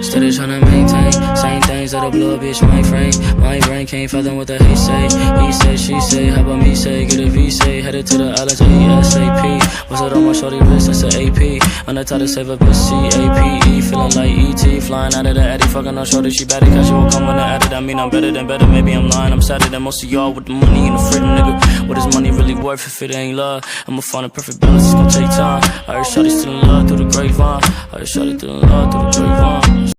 Steady tryna maintain, same things that'll blow a bitch my frame. My brain can't fathom what the hate say. He say, she say, how about me say? Get a V say, headed to the islands ASAP. What's it on my shorty wrist? That's an AP. On the top to save a bitch CAPE. Feeling like ET, flying out of the Addy. Fucking on shorty, she better cause she won't come when I added. I mean I'm better than better, maybe I'm lying. I'm sadder than most of y'all with the money and the freedom, nigga. What is money really worth if it ain't love? I'ma find a perfect balance, it's gonna take time. I heard shorty still in love through the grapevine. I heard shorty still in love through the grapevine.